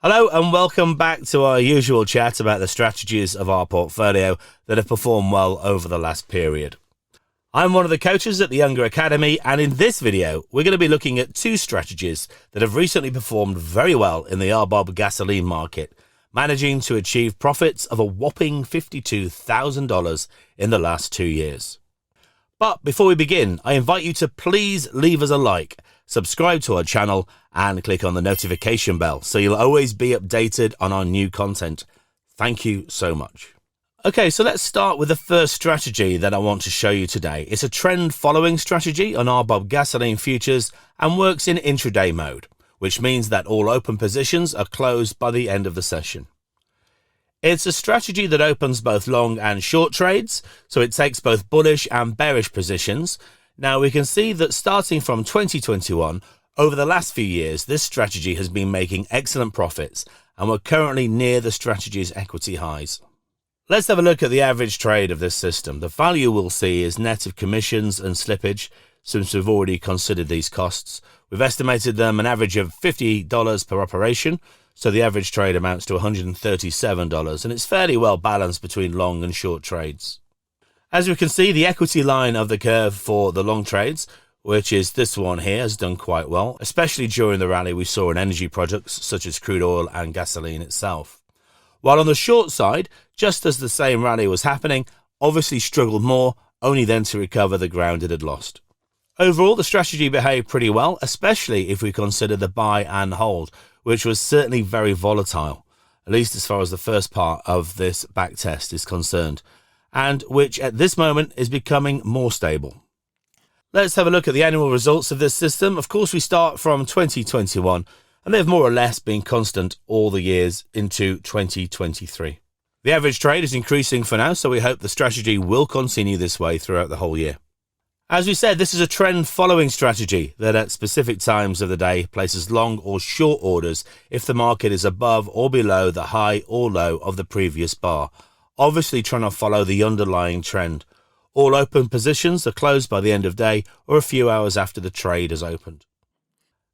Hello and welcome back to our usual chat about the strategies of our portfolio that have performed well over the last period. I'm one of the coaches at the Younger Academy, and in this video we're going to be looking at two strategies that have recently performed very well in the RBOB gasoline market, managing to achieve profits of a whopping $52,000 in the last 2 years. But before we begin, I invite you to please leave us a like, subscribe to our channel and click on the notification bell so you'll always be updated on our new content. Thank you so much. Okay, so let's start with the first strategy that I want to show you today. It's a trend following strategy on RBOB gasoline futures and works in intraday mode, which means that all open positions are closed by the end of the session. It's a strategy that opens both long and short trades, so it takes both bullish and bearish positions. Now we can see that starting from 2021, over the last few years, this strategy has been making excellent profits, and we're currently near the strategy's equity highs. Let's have a look at the average trade of this system. The value we'll see is net of commissions and slippage, since we've already considered these costs. We've estimated them an average of $50 per operation, so the average trade amounts to $137, and it's fairly well balanced between long and short trades. As we can see, the equity line of the curve for the long trades, which is this one here, has done quite well, especially during the rally we saw in energy products such as crude oil and gasoline itself. While on the short side, just as the same rally was happening, obviously struggled more, only then to recover the ground it had lost. Overall, the strategy behaved pretty well, especially if we consider the buy and hold, which was certainly very volatile, at least as far as the first part of this back test is concerned, and which at this moment is becoming more stable. Let's have a look at the annual results of this system. Of course, we start from 2021, and they've more or less been constant all the years into 2023. The average trade is increasing for now, so we hope the strategy will continue this way throughout the whole year. As we said, this is a trend following strategy that at specific times of the day places long or short orders if the market is above or below the high or low of the previous bar, obviously trying to follow the underlying trend. All open positions are closed by the end of day or a few hours after the trade has opened.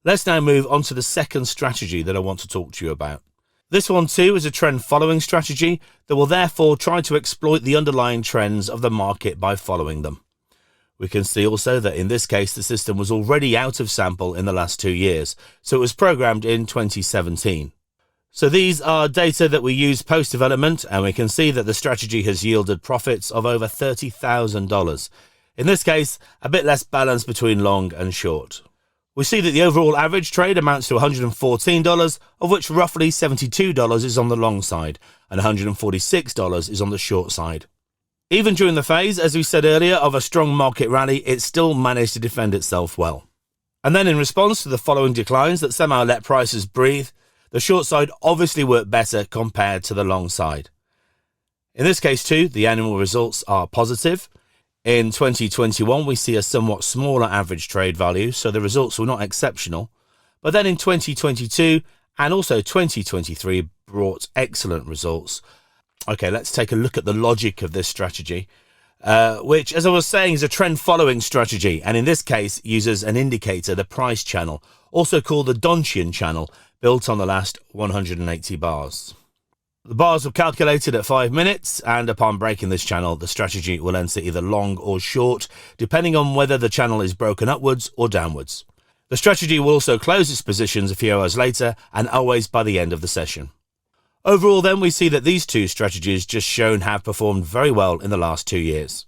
Let's now move on to the second strategy that I want to talk to you about. This one too is a trend following strategy that will therefore try to exploit the underlying trends of the market by following them. We can see also that in this case the system was already out of sample in the last 2 years, so it was programmed in 2017. So these are data that we use post-development, and we can see that the strategy has yielded profits of over $30,000. In this case, a bit less balance between long and short. We see that the overall average trade amounts to $114, of which roughly $72 is on the long side, and $146 is on the short side. Even during the phase, as we said earlier, of a strong market rally, it still managed to defend itself well. And then in response to the following declines that somehow let prices breathe, the short side obviously worked better compared to the long side. In this case too, the annual results are positive. In 2021, we see a somewhat smaller average trade value, so the results were not exceptional. But then in 2022 and also 2023 brought excellent results. Okay, let's take a look at the logic of this strategy, which, as I was saying, is a trend following strategy, and in this case uses an indicator, the price channel, also called the Donchian channel, built on the last 180 bars. The bars were calculated at 5 minutes, and upon breaking this channel, the strategy will enter either long or short, depending on whether the channel is broken upwards or downwards. The strategy will also close its positions a few hours later, and always by the end of the session. Overall then, we see that these two strategies just shown have performed very well in the last 2 years.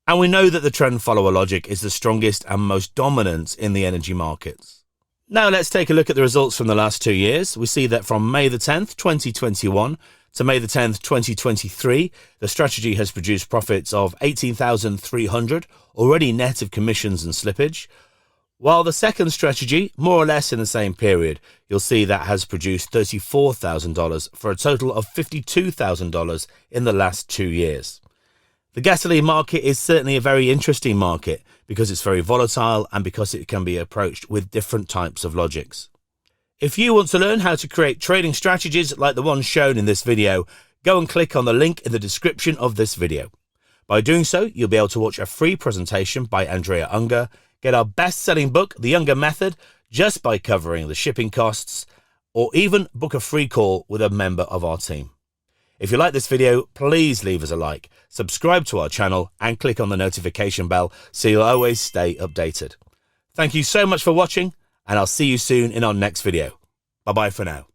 And we know that the trend follower logic is the strongest and most dominant in the energy markets. Now let's take a look at the results from the last 2 years. We see that from May the 10th, 2021 to May the 10th, 2023, the strategy has produced profits of $18,300, already net of commissions and slippage. While the second strategy, more or less in the same period, you'll see that has produced $34,000 for a total of $52,000 in the last 2 years. The gasoline market is certainly a very interesting market because it's very volatile and because it can be approached with different types of logics. If you want to learn how to create trading strategies like the one shown in this video, go and click on the link in the description of this video. By doing so, you'll be able to watch a free presentation by Andrea Unger, get our best-selling book, The Younger Method, just by covering the shipping costs, or even book a free call with a member of our team. If you like this video, please leave us a like, subscribe to our channel and click on the notification bell so you'll always stay updated. Thank you so much for watching, and I'll see you soon in our next video. Bye bye for now.